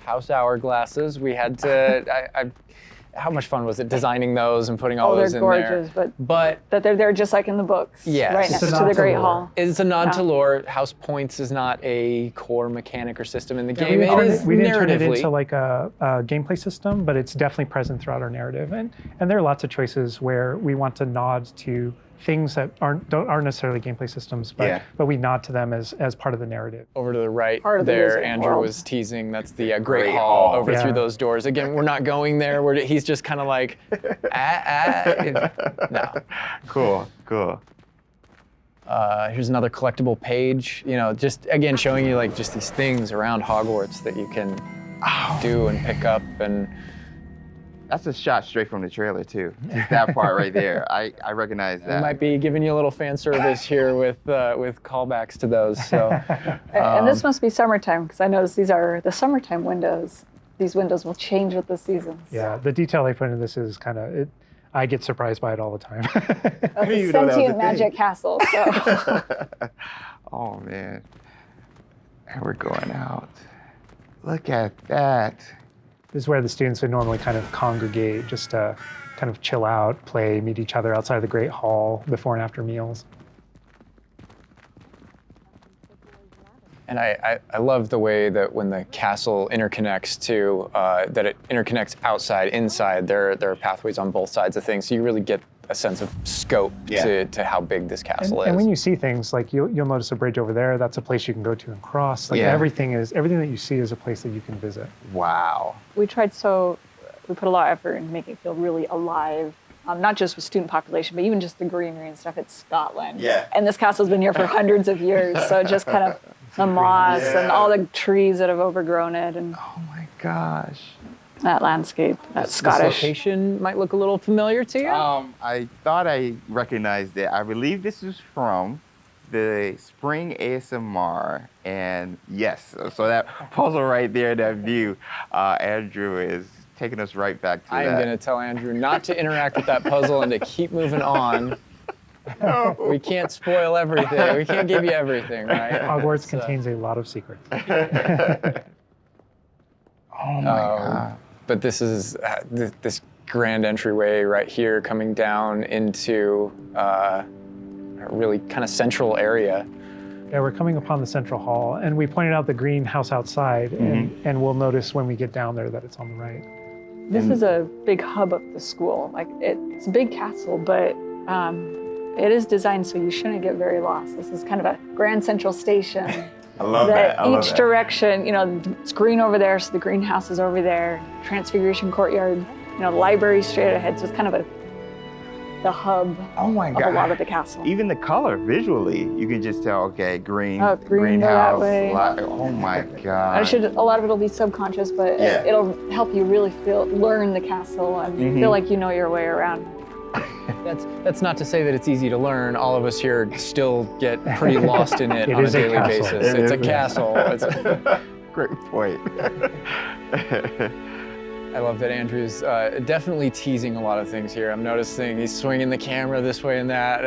house hourglasses. We had to, how much fun was it designing those and putting all those in there? They're gorgeous, but that they're there just like in the books, right next to the Great Hall. It's a nod to lore. House points is not a core mechanic or system in the game. We didn't turn it into like a gameplay system, but it's definitely present throughout our narrative. And there are lots of choices where we want to nod to things that aren't necessarily gameplay systems, but we nod to them as part of the narrative. Over to the right there, Andrew was teasing, that's the Great Hall over through those doors. Again, we're not going there. He's just kind of like, no. Cool. Here's another collectible page. You know, just again showing you like just these things around Hogwarts that you can do and pick up. And that's a shot straight from the trailer too. Just that part right there. I recognize that. We might be giving you a little fan service here with callbacks to those. So, and this must be summertime because I noticed these are the summertime windows. These windows will change with the seasons. Yeah, the detail they put into this is kind of I get surprised by it all the time. That's a sentient magic castle. So. Oh man, and we're going out. Look at that. This is where the students would normally kind of congregate, just to kind of chill out, play, meet each other outside of the Great Hall before and after meals. And I love the way that when the castle interconnects to, that it interconnects outside, inside. There are pathways on both sides of things, so you really get a sense of scope to how big this castle is. And when you see things, like you'll notice a bridge over there, that's a place you can go to and cross. Like everything that you see is a place that you can visit. Wow. We put a lot of effort in making it feel really alive. Not just with student population, but even just the greenery and stuff. It's Scotland. Yeah. And this castle's been here for hundreds of years, so just kind of the moss and all the trees that have overgrown it. And oh my gosh. That landscape, that Scottish. This location might look a little familiar to you? I thought I recognized it. I believe this is from the Spring ASMR. And yes, so that puzzle right there, that view, Andrew is taking us right back to that. I'm going to tell Andrew not to interact with that puzzle and to keep moving on. No. We can't spoil everything. We can't give you everything, right? Hogwarts contains a lot of secrets. Oh my God. But this is this grand entryway right here coming down into a really kind of central area. Yeah, we're coming upon the central hall, and we pointed out the greenhouse outside, and we'll notice when we get down there that it's on the right. This is a big hub of the school. Like it's a big castle, but it is designed so you shouldn't get very lost. This is kind of a grand central station. I love that. Each direction, it's green over there, so the greenhouse is over there. Transfiguration Courtyard, the library straight ahead. So it's kind of the hub of a lot of the castle. Even the color, visually, you can just tell, okay, green, greenhouse. That way. Oh my God. A lot of it'll be subconscious, but it'll help you really learn the castle and feel like you know your way around. That's not to say that it's easy to learn. All of us here still get pretty lost in it on a daily basis. It's a castle. Great point. I love that Andrew's definitely teasing a lot of things here. I'm noticing he's swinging the camera this way and that.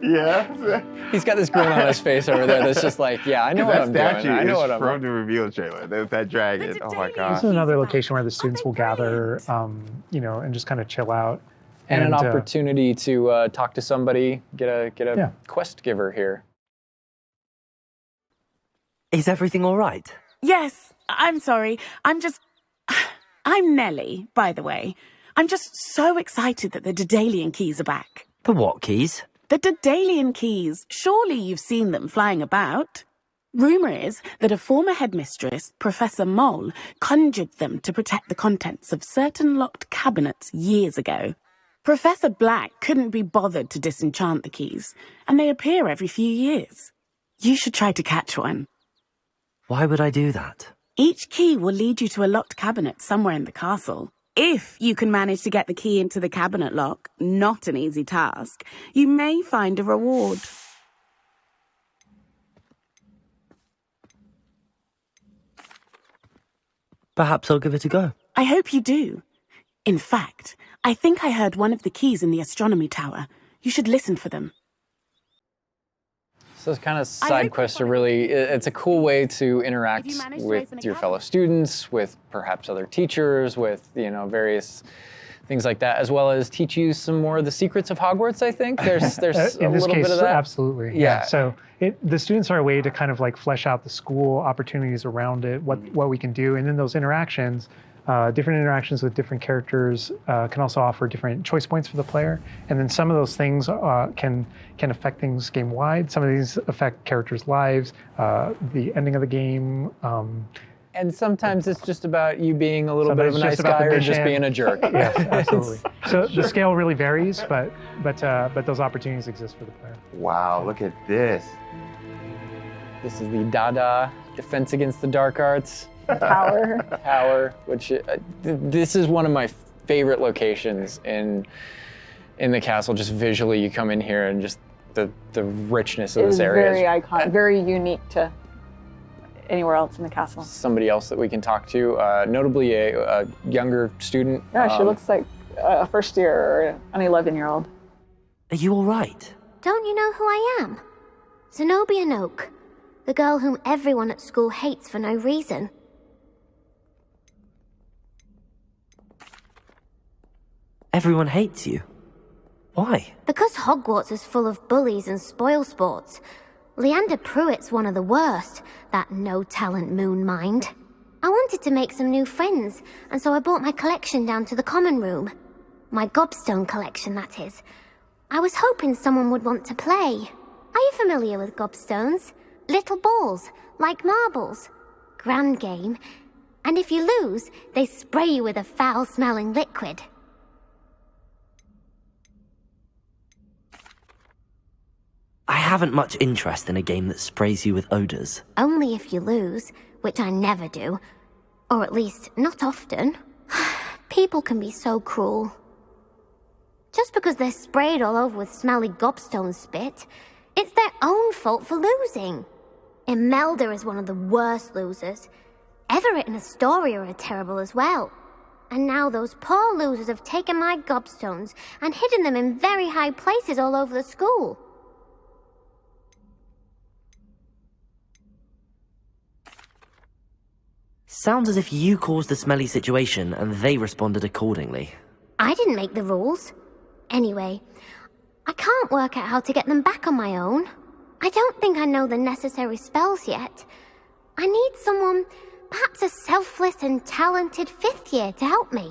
Yeah. He's got this grin on his face over there that's just like, yeah, I know what I'm doing. I know what I'm doing. From the reveal trailer. There's that dragon. Oh my God. This is another location where the students will gather, and just kind of chill out. And an opportunity to talk to somebody, get a quest giver here. Is everything all right? Yes, I'm sorry. I'm Nellie, by the way. I'm just so excited that the Daedalian keys are back. The what keys? The Daedalian keys. Surely you've seen them flying about. Rumour is that a former headmistress, Professor Mole, conjured them to protect the contents of certain locked cabinets years ago. Professor Black couldn't be bothered to disenchant the keys, and they appear every few years. You should try to catch one. Why would I do that? Each key will lead you to a locked cabinet somewhere in the castle. If you can manage to get the key into the cabinet lock, not an easy task, you may find a reward. Perhaps I'll give it a go. I hope you do. In fact, I think I heard one of the keys in the astronomy tower. You should listen for them. So those kind of side quests are really, it's a cool way to interact with your fellow students, with perhaps other teachers, with, various things like that, as well as teach you some more of the secrets of Hogwarts, I think. There's a little bit of that. Absolutely. Yeah. So the students are a way to kind of like flesh out the school opportunities around it, what we can do. And then those interactions, different interactions with different characters can also offer different choice points for the player. And then some of those things can affect things game-wide. Some of these affect characters' lives, the ending of the game. And sometimes it's just about you being a little bit of a nice guy or just being a jerk. Yes, absolutely. So the scale really varies, but those opportunities exist for the player. Wow, look at this. This is the Dada Defense Against the Dark Arts. Tower. Which this is one of my favorite locations in the castle. Just visually, you come in here and just the richness of this area is very iconic, very unique to anywhere else in the castle. Somebody else that we can talk to, notably a younger student. Yeah, she looks like a first year or an 11-year-old. Are you all right? Don't you know who I am? Zenobia Noak, the girl whom everyone at school hates for no reason. Everyone hates you. Why? Because Hogwarts is full of bullies and spoilsports. Leander Pruitt's one of the worst, that no-talent moon mind. I wanted to make some new friends, and so I brought my collection down to the common room. My gobstone collection, that is. I was hoping someone would want to play. Are you familiar with gobstones? Little balls, like marbles. Grand game. And if you lose, they spray you with a foul-smelling liquid. I haven't much interest in a game that sprays you with odors. Only if you lose, which I never do. Or at least, not often. People can be so cruel. Just because they're sprayed all over with smelly gobstone spit, it's their own fault for losing. Imelda is one of the worst losers. Everett and Astoria are terrible as well. And now those poor losers have taken my gobstones and hidden them in very high places all over the school. Sounds as if you caused the smelly situation and they responded accordingly. I didn't make the rules. Anyway, I can't work out how to get them back on my own. I don't think I know the necessary spells yet. I need someone, perhaps a selfless and talented 5th year to help me.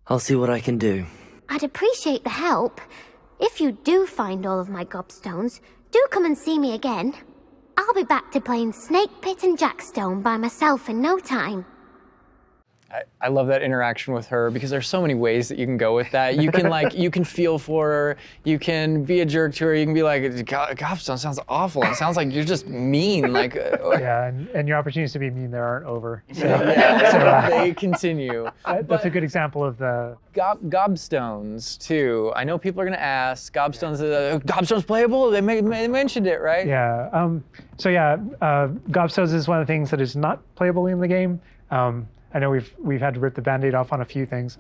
I'll see what I can do. I'd appreciate the help. If you do find all of my gobstones, do come and see me again. I'll be back to playing Snake Pit and Jackstone by myself in no time. I love that interaction with her because there's so many ways that you can go with that. You can you can feel for her. You can be a jerk to her. You can be like, gobstone sounds awful. It sounds like you're just mean. Yeah, and your opportunities to be mean there aren't over. So, they continue. That's a good example of the gobstones too. I know people are gonna ask, gobstones playable? They mentioned it, right? Yeah. Gobstones is one of the things that is not playable in the game. I know we've had to rip the Band-Aid off on a few things.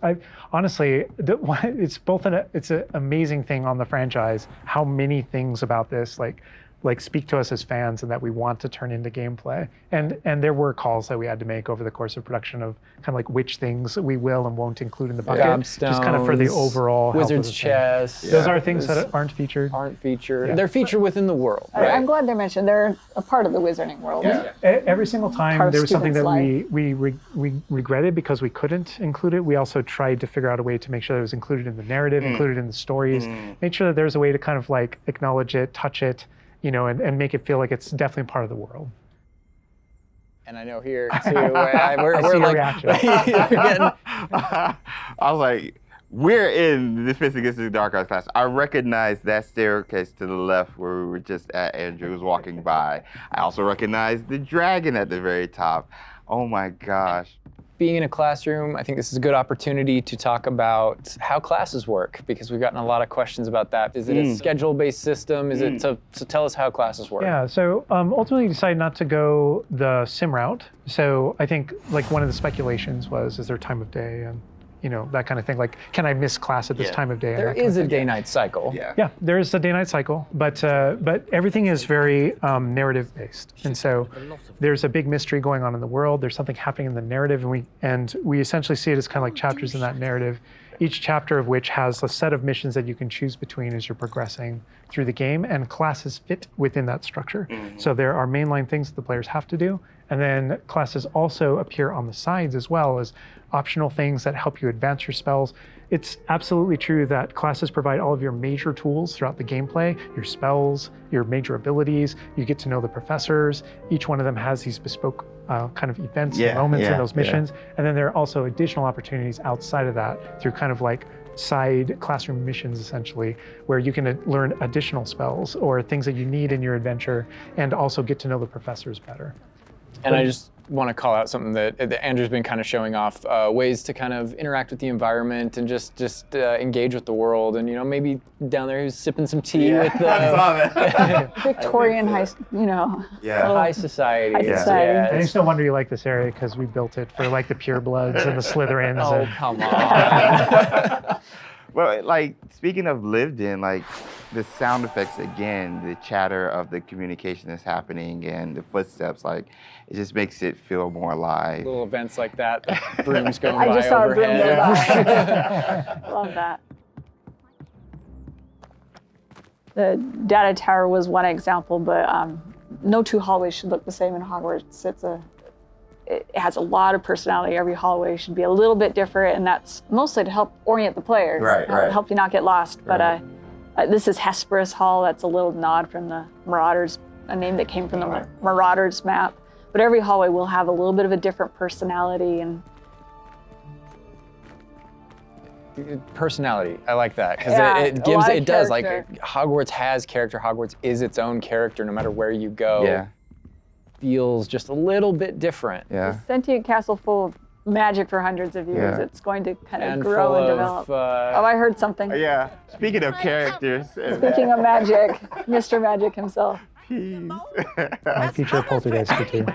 Honestly, it's an amazing thing on the franchise how many things about this speak to us as fans and that we want to turn into gameplay. And there were calls that we had to make over the course of production of kind of like which things we will and won't include in the bucket. Gobstones, just kind of for the overall Wizard's Chess. Those are things that aren't featured. Yeah. They're featured within the world. Right? I'm glad they're mentioned. They're a part of the wizarding world. Yeah. Every single time there was something that we regretted because we couldn't include it, we also tried to figure out a way to make sure that it was included in the narrative, included in the stories, make sure that there's a way to kind of like acknowledge it, touch it, and make it feel like it's definitely part of the world. And I know here too, we're like, reaction. I was like, we're in the Defense Against the Dark Arts class. I recognize that staircase to the left where we were just at. Andrew was walking by. I also recognize the dragon at the very top. Oh my gosh. Being in a classroom, I think this is a good opportunity to talk about how classes work because we've gotten a lot of questions about that. Is it a schedule-based system? Is it so tell us how classes work? Yeah, so ultimately decided not to go the sim route. So I think like one of the speculations was, is there time of day? And that kind of thing. Like, can I miss class at this time of day? There is a day-night cycle. Yeah, there is a day-night cycle, but everything is very narrative-based, and so there's a big mystery going on in the world. There's something happening in the narrative, and we essentially see it as kind of like chapters in that narrative. Each chapter of which has a set of missions that you can choose between as you're progressing through the game, and classes fit within that structure. So there are mainline things that the players have to do, and then classes also appear on the sides as well as optional things that help you advance your spells. It's absolutely true that classes provide all of your major tools throughout the gameplay, your spells, your major abilities. You get to know the professors. Each one of them has these bespoke kind of events and moments in those missions. And then there are also additional opportunities outside of that through kind of like side classroom missions, essentially, where you can learn additional spells or things that you need in your adventure and also get to know the professors better. And I just want to call out something that Andrew's been kind of showing off, ways to kind of interact with the environment and just engage with the world. And, maybe down there he's sipping some tea with the Victorian high, high society. High society. And it's no wonder you like this area because we built it for like the purebloods and the Slytherins. Oh, come on. Well, like, speaking of lived in, like, the sound effects again, the chatter of the communication that's happening and the footsteps, like, it just makes it feel more alive. Little events like that, the brooms going by I just saw overhead. a broom go by. Love that. The data tower was one example, but no two hallways should look the same in Hogwarts. It has a lot of personality. Every hallway should be a little bit different, and that's mostly to help orient the player, help you not get lost. But this is Hesperus Hall. That's a little nod from the Marauders, a name that came from the Marauders map. But every hallway will have a little bit of a different personality and personality. I like that because it does like Hogwarts has character. Hogwarts is its own character no matter where you go. Yeah. Feels just a little bit different. It's a sentient castle full of magic for hundreds of years. It's going to kind of grow and develop. Oh, I heard something. Yeah. Speaking of characters. Speaking of magic, Mr. Magic himself. My future poltergeist too.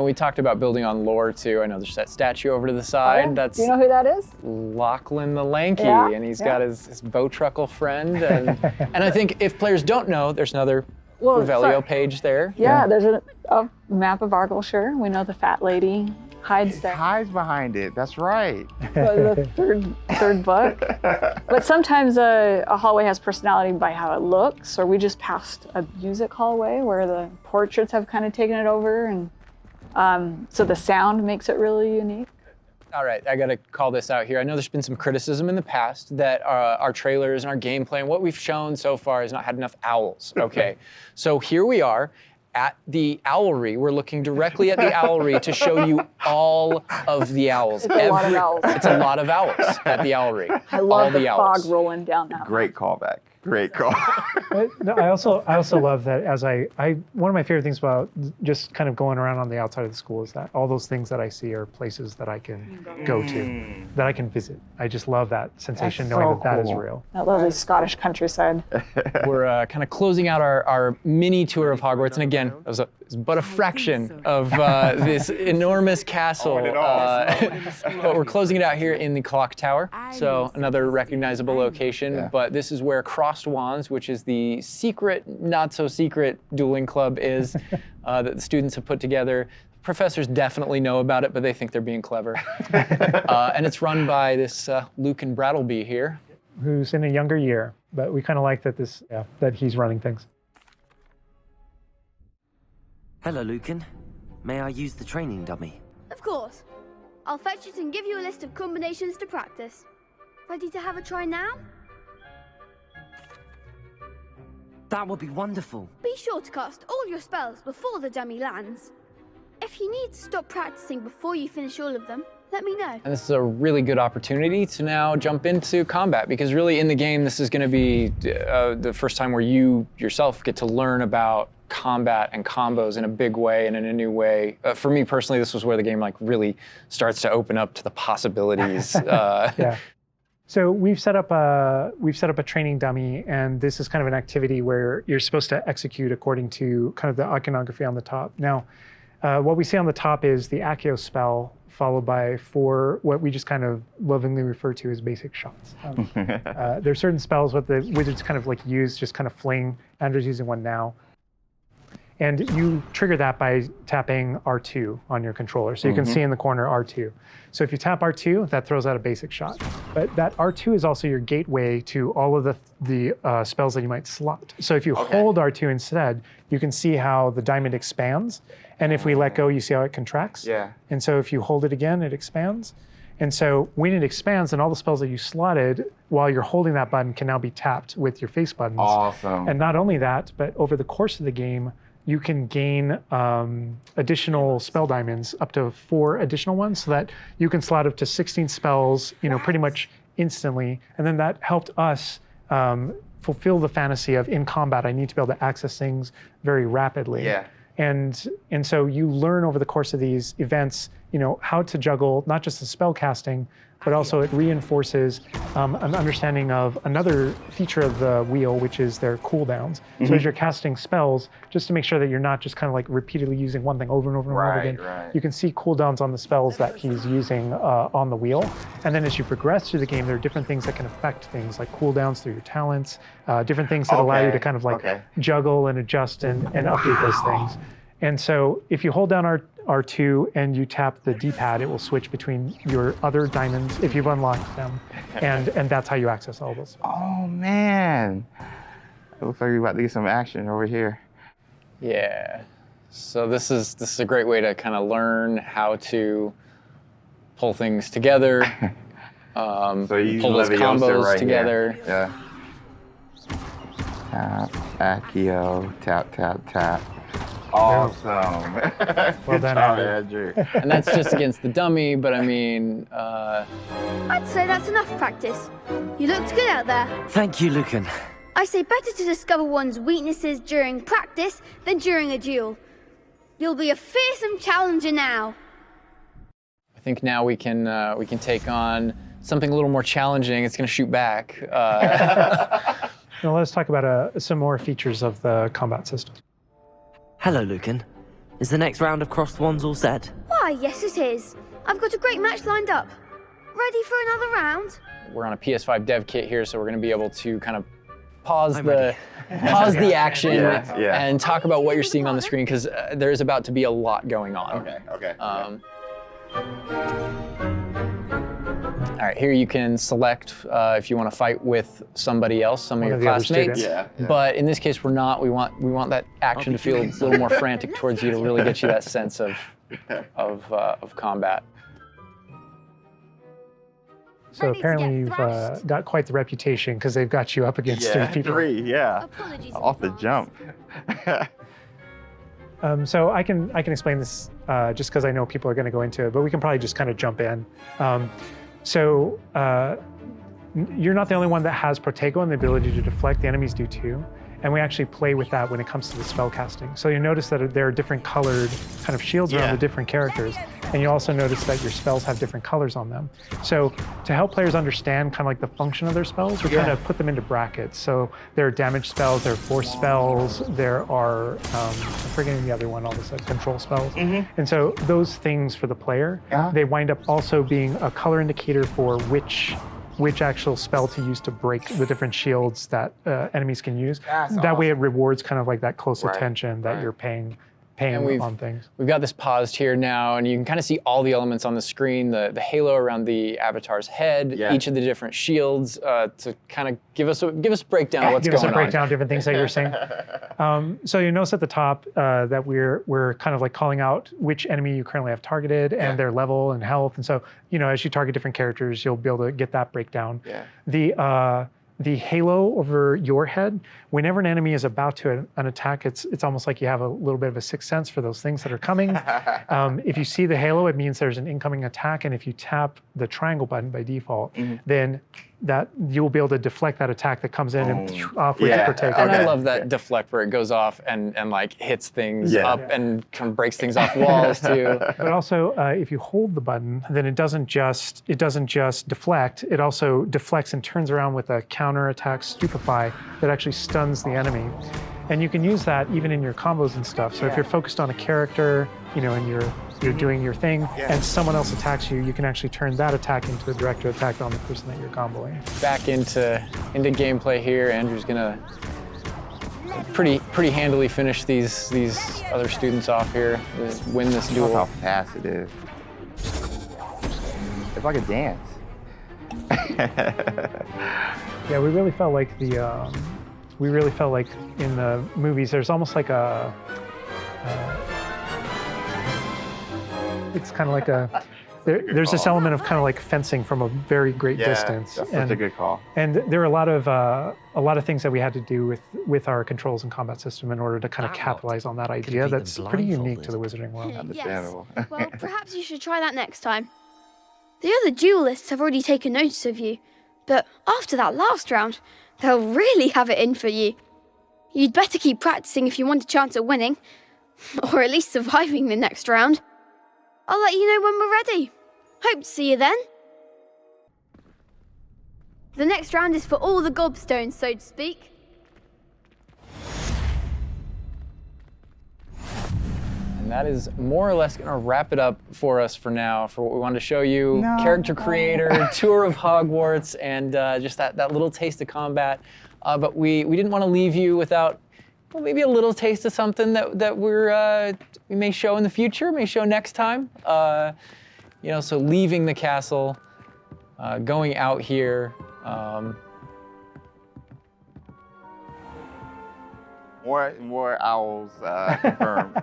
We talked about building on lore too. I know there's that statue over to the side. That's Do you know who that is? Lachlan the Lanky, and he's got his Bowtruckle friend. And I think if players don't know, there's another Revelio page there. Yeah, there's a map of Argyllshire. We know the fat lady hides there. Hides behind it. That's right. The third book. But sometimes a hallway has personality by how it looks, or we just passed a music hallway where the portraits have kind of taken it over, and so the sound makes it really unique. All right, I gotta call this out here. I know there's been some criticism in the past that our trailers and our gameplay and what we've shown so far has not had enough owls. Okay, so here we are at the Owlery. We're looking directly at the Owlery to show you all of the owls. It's a lot of owls. It's a lot of owls at the Owlery. I love the fog rolling down that way. Great callback. Great call. No, I also love that one of my favorite things about just kind of going around on the outside of the school is that all those things that I see are places that I can go to, that I can visit. I just love that sensation knowing that is real. That lovely Scottish countryside. We're kind of closing out our mini tour of Hogwarts, and again, it was but a fraction of this enormous castle. But we're closing it out here in the Clock Tower, so another recognizable location. But this is where Crossed Wands, which is the secret, not so secret dueling club is that the students have put together. Professors definitely know about it, but they think they're being clever. And it's run by this Lucan Brattleby here. Who's in a younger year, but we kind of like that that he's running things. Hello, Lucan. May I use the training dummy? Of course. I'll fetch it and give you a list of combinations to practice. Ready to have a try now? That would be wonderful. Be sure to cast all your spells before the dummy lands. If you need to stop practicing before you finish all of them, let me know. And this is a really good opportunity to now jump into combat, because really in the game, this is going to be the first time where you yourself get to learn about combat and combos in a big way and in a new way. For me personally, this was where the game really starts to open up to the possibilities. Yeah. So we've set up a training dummy, and this is kind of an activity where you're supposed to execute according to kind of the iconography on the top. Now, what we see on the top is the Accio spell, followed by 4 what we just kind of lovingly refer to as basic shots. There are certain spells what the wizards kind of like use, just kind of fling. Andrew's using one now. And you trigger that by tapping R2 on your controller. So you can see in the corner R2. So if you tap R2, that throws out a basic shot. But that R2 is also your gateway to all of the spells that you might slot. So if you hold R2 instead, you can see how the diamond expands. And if we let go, you see how it contracts. Yeah. And so if you hold it again, it expands. And so when it expands, then all the spells that you slotted while you're holding that button can now be tapped with your face buttons. Awesome. And not only that, but over the course of the game, you can gain additional spell diamonds, up to 4 additional ones, so that you can slot up to 16 spells, pretty much instantly. And then that helped us fulfill the fantasy of in combat, I need to be able to access things very rapidly. Yeah. And so you learn over the course of these events, how to juggle not just the spell casting, but also it reinforces an understanding of another feature of the wheel, which is their cooldowns. So as you're casting spells, just to make sure that you're not just kind of like repeatedly using one thing over and over and over again, you can see cooldowns on the spells that he's using on the wheel. And then as you progress through the game, there are different things that can affect things like cooldowns through your talents, different things that allow you to kind of like juggle and adjust and update those things. And so if you hold down R2 and you tap the D-pad, it will switch between your other diamonds if you've unlocked them, and that's how you access all those. Oh man, it looks like we're about to get some action over here. Yeah. So this is a great way to kind of learn how to pull things together, So you pull those combos right together. Here. Yeah. Tap, Accio, tap, tap, tap. Awesome. Well done, Andrew. And that's just against the dummy, but I mean... I'd say that's enough practice. You looked good out there. Thank you, Lucan. I say better to discover one's weaknesses during practice than during a duel. You'll be a fearsome challenger now. I think now we can take on something a little more challenging. It's going to shoot back. Now let's talk about some more features of the combat system. Hello, Lucan. Is the next round of crossed wands all set? Why, yes it is. I've got a great match lined up. Ready for another round? We're on a PS5 dev kit here, so we're going to be able to kind of pause the action and talk about what you're seeing on the screen, because there's about to be a lot going on. Okay. All right, here you can select if you want to fight with somebody else, some of your classmates. Yeah. But in this case, we're not. We want that action to feel a little more frantic towards you to really get you that sense of combat. So apparently you've got quite the reputation because they've got you up against 3 people. 3, off the jump. So I can explain this just because I know people are going to go into it, but we can probably just kind of jump in. So you're not the only one that has Protego and the ability to deflect. The enemies do too. And we actually play with that when it comes to the spell casting. So you notice that there are different colored kind of shields around the different characters. And you also notice that your spells have different colors on them. So to help players understand kind of like the function of their spells, we kind of put them into brackets. So there are damage spells, there are force spells, there are, I'm forgetting the other one all of a sudden, control spells. And so those things for the player, they wind up also being a color indicator for which actual spell to use to break the different shields that enemies can use. That way it rewards kind of like that close attention that you're paying on things. We've got this paused here now, and you can kind of see all the elements on the screen, the halo around the avatar's head, each of the different shields, to kind of give us a breakdown of what's going on. Give us a breakdown of different things that you're saying. So you notice at the top that we're kind of like calling out which enemy you currently have targeted and their level and health. And so, as you target different characters, you'll be able to get that breakdown. The halo over your head, whenever an enemy is about to an attack, it's almost like you have a little bit of a sixth sense for those things that are coming. If you see the halo, it means there's an incoming attack, and if you tap the triangle button by default, then that you will be able to deflect that attack that comes in and off with your Protego. And I love that deflect where it goes off and like hits things up and kind of breaks things off walls too. But also, if you hold the button, then it doesn't just deflect. It also deflects and turns around with a counter attack stupefy that actually stuns the enemy. And you can use that even in your combos and stuff. So if you're focused on a character, and you're doing your thing, and someone else attacks you, you can actually turn that attack into a direct attack on the person that you're comboing. Back into gameplay here. Andrew's gonna pretty handily finish these other students off here, win this duel. Look how fast it is. It's like a dance. Yeah, we really felt like in the movies, there's almost like a. It's kind of like there's this element of kind of like fencing from a very great distance. That's such a good call. And there are a lot of things that we had to do with our controls and combat system in order to kind of capitalize on that idea that's pretty unique to the Wizarding world. Understandable. Yes. Well, perhaps you should try that next time. The other duelists have already taken notice of you, but after that last round, they'll really have it in for you. You'd better keep practicing if you want a chance at winning, or at least surviving the next round. I'll let you know when we're ready. Hope to see you then. The next round is for all the gobstones, so to speak. And that is more or less gonna wrap it up for us for now, for what we wanted to show you. Character creator, tour of Hogwarts, and just that little taste of combat. But we didn't want to leave you without maybe a little taste of something that we may show in the future, may show next time. So leaving the castle, going out here. More owls confirmed.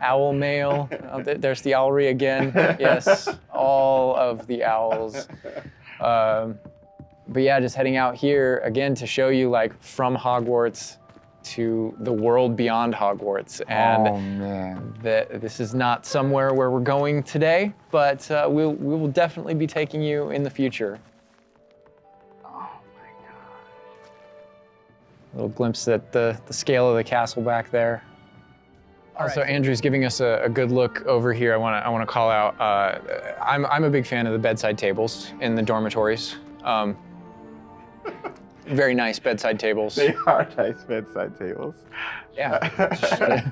Owl mail. There's the owlry again. Yes, all of the owls. But yeah, just heading out here again to show you like from Hogwarts to the world beyond Hogwarts. And this is not somewhere where we're going today, but we will definitely be taking you in the future. A little glimpse at the scale of the castle back there. Also, Andrew's giving us a good look over here. I want to call out. I'm a big fan of the bedside tables in the dormitories. Very nice bedside tables. They are nice bedside tables. Yeah.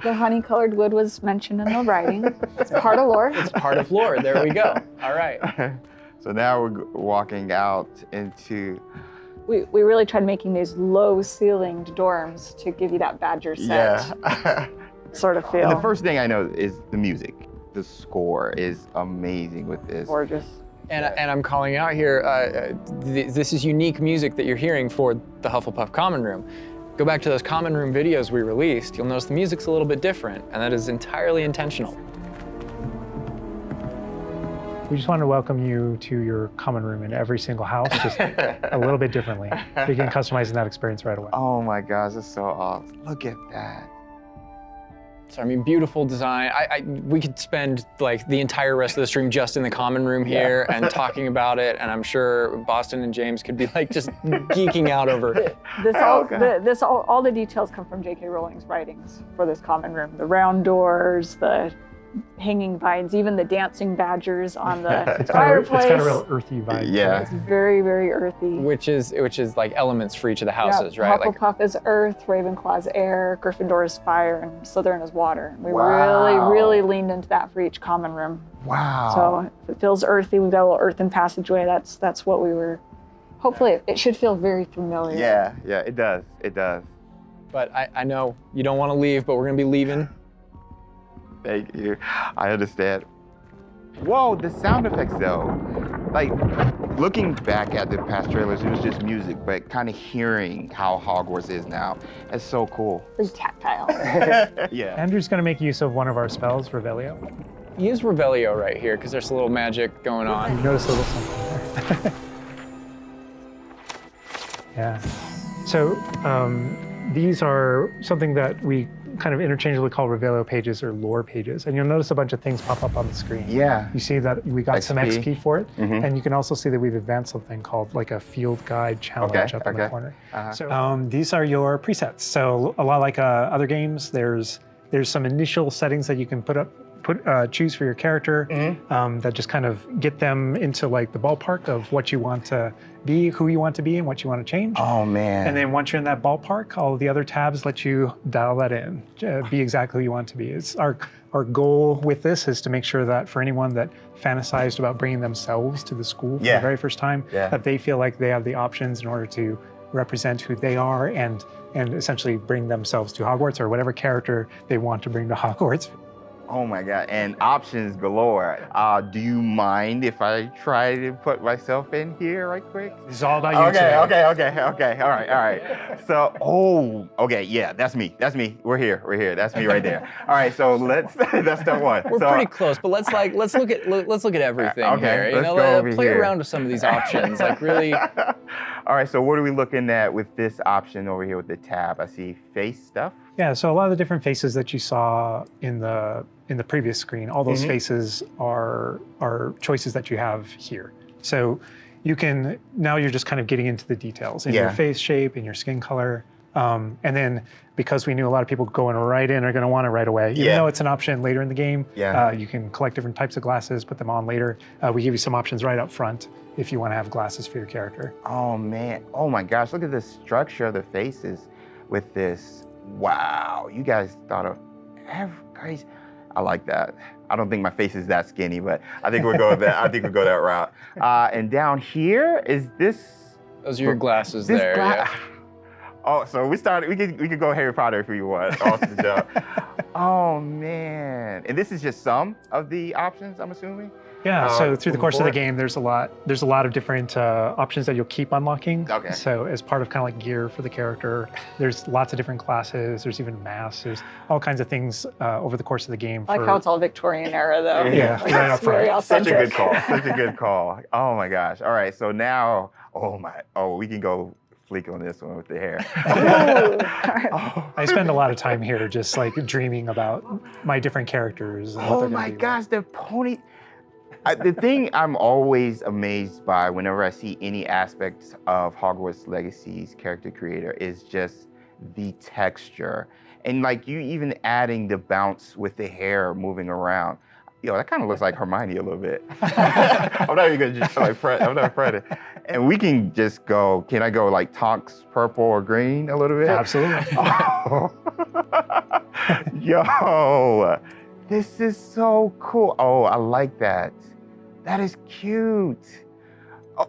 The honey-colored wood was mentioned in the writing. It's part of lore. It's part of lore. There we go. All right. So now we're walking out into. We really tried making these low-ceilinged dorms to give you that Badger set sort of feel. And the first thing I know is the music. The score is amazing with this. Gorgeous. And I'm calling out here, this is unique music that you're hearing for the Hufflepuff Common Room. Go back to those Common Room videos we released, you'll notice the music's a little bit different, and that is entirely intentional. We just want to welcome you to your common room in every single house, just a little bit differently. Begin customizing that experience right away. Oh my gosh, that's so awesome. Look at that. So I mean, beautiful design. We could spend like the entire rest of the stream just in the common room here and talking about it, and I'm sure Boston and James could be like just geeking out over it. All the details come from J.K. Rowling's writings for this common room. The round doors, the hanging vines, even the dancing badgers on the fireplace. It's got a real earthy vibe. Yeah. It's very, very earthy. Which is like elements for each of the houses, right? Hufflepuff is earth, Ravenclaw's air, Gryffindor is fire, and Slytherin is water. We really leaned into that for each common room. Wow. So if it feels earthy, we've got a little earthen passageway. That's what we were. Hopefully, it should feel very familiar. Yeah, it does. It does. But I know you don't want to leave, but we're gonna be leaving. Thank you. I understand. Whoa, the sound effects though. Like, looking back at the past trailers, it was just music, but kind of hearing how Hogwarts is now, it's so cool. Pretty tactile. Yeah. Andrew's going to make use of one of our spells, Revelio. Use Revelio right here, because there's a little magic going on. You notice a little something there. Yeah. So these are something that we kind of interchangeably call Revelio pages or lore pages. And you'll notice a bunch of things pop up on the screen. Yeah. You see that we got some XP for it. Mm-hmm. And you can also see that we've advanced something called like a field guide challenge up in the corner. So these are your presets. So a lot like other games, there's some initial settings that you can put choose for your character that just kind of get them into like the ballpark of what you want to be, who you want to be, and what you want to change. Oh man. And then once you're in that ballpark, all of the other tabs let you dial that in, be exactly who you want to be. It's our goal with this is to make sure that for anyone that fantasized about bringing themselves to the school for the very first time, that they feel like they have the options in order to represent who they are and essentially bring themselves to Hogwarts or whatever character they want to bring to Hogwarts. Oh my God, and options galore. Do you mind if I try to put myself in here right quick? It's all about you today. Okay, all right. So, yeah, that's me. We're here, that's me right there. All right, so that's step one. We're pretty close, but let's look at everything here. You know, play around with some of these options, like really. All right, so what are we looking at with this option over here with the tab? I see face stuff. Yeah, so a lot of the different faces that you saw in the previous screen, all those faces are choices that you have here. So you can, now you're just kind of getting into the details in your face shape, in your skin color. And then because we knew a lot of people going right in are going to want it right away, even though it's an option later in the game, you can collect different types of glasses, put them on later. We give you some options right up front if you want to have glasses for your character. Oh man, oh my gosh, look at the structure of the faces with this. Wow, you guys thought of crazy. I like that. I don't think my face is that skinny, but I think we'll go with that. I think we'll go that route. And down here is this. Those are your glasses there. Oh, so we could go Harry Potter if we want. Off the jump. Oh man, and this is just some of the options, I'm assuming. Yeah, so through the course of the game, there's a lot of different options that you'll keep unlocking. Okay. So as part of kind of like gear for the character, there's lots of different classes. There's even masks. There's all kinds of things over the course of the game. I like how it's all Victorian era, though. Yeah, like, right up front. Such a good call. Such a good call. Oh my gosh. All right, so now, we can go fleek on this one with the hair. I spend a lot of time here just like dreaming about my different characters. And what they're my be gosh, the pony. The thing I'm always amazed by whenever I see any aspects of Hogwarts Legacy's character creator is just the texture. And like you even adding the bounce with the hair moving around. That kind of looks like Hermione a little bit. I'm not even gonna just I'm not fretting. And we can just go, can I go like Tonks purple or green a little bit? Absolutely. Yo, this is so cool. Oh, I like that. That is cute. Oh,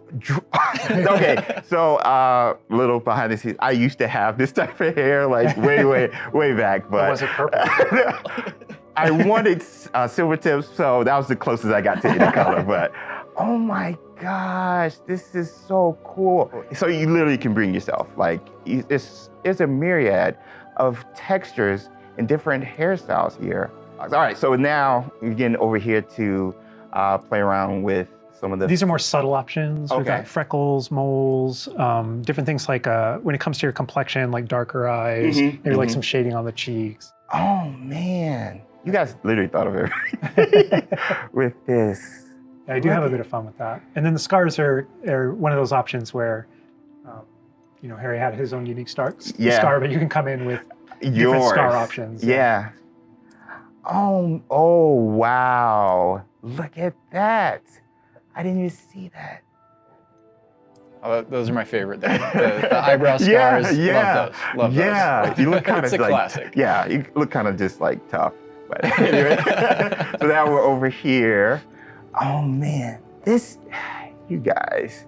okay, so little behind the scenes. I used to have this type of hair like way back, but was it purple? I wanted silver tips, so that was the closest I got to any color. But oh my gosh, this is so cool. So you literally can bring yourself. Like it's a myriad of textures and different hairstyles here. All right, so now we're getting over here to play around with some of the... These are more subtle options. We've got freckles, moles, different things like when it comes to your complexion, like darker eyes, maybe like some shading on the cheeks. Oh man, you guys literally thought of everything with this. Yeah, I do have a bit of fun with that. And then the scars are one of those options where, Harry had his own unique scar, but you can come in with different scar options. Yeah. Oh, wow. Look at that. I didn't even see that. Oh, those are my favorite. The eyebrow scars. Love those. Yeah, you look kind of it's a classic. Yeah, you look kind of just like tough. But anyway, so now we're over here. Oh man, you guys,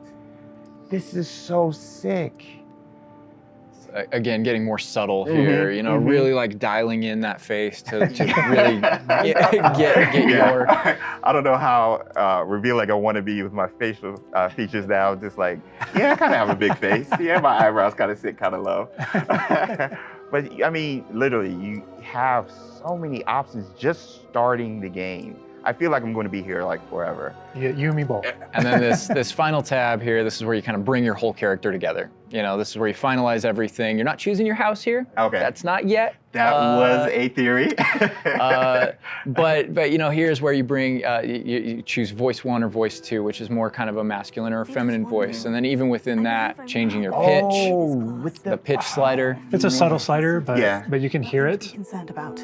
this is so sick. Again, getting more subtle here, really like dialing in that face to really get your... I don't know how revealing I want to be with my facial features now. Just like, I kind of have a big face. Yeah, my eyebrows kind of sit kind of low. But I mean, literally, you have so many options just starting the game. I feel like I'm going to be here like forever. Yeah, you and me both. And then this final tab here, this is where you kind of bring your whole character together. This is where you finalize everything. You're not choosing your house here. Okay. That's not yet. That was a theory. But here's where you bring, you choose voice 1 or voice 2, which is more kind of a masculine or a feminine voice. And then even within that, changing your pitch, the pitch slider. It's a subtle slider, but you can hear it. Concerned about.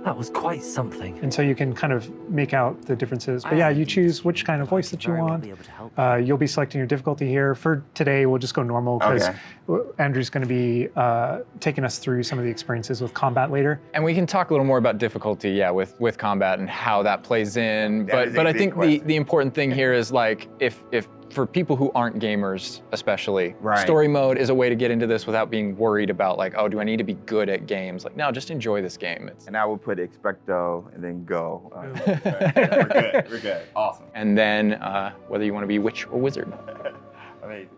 That was quite something. And so you can kind of make out the differences. But yeah, you choose which kind of voice that you want. You'll be selecting your difficulty here. For today, we'll just go normal because Andrew's going to be taking us through some of the experiences with combat later. And we can talk a little more about difficulty, yeah, with combat and how that plays in. But I think the important thing here is like if for people who aren't gamers especially, story mode is a way to get into this without being worried about like, oh, do I need to be good at games? Like, no, just enjoy this game. And I would put expecto and then go. We're good, awesome. And then whether you want to be witch or wizard. Amazing.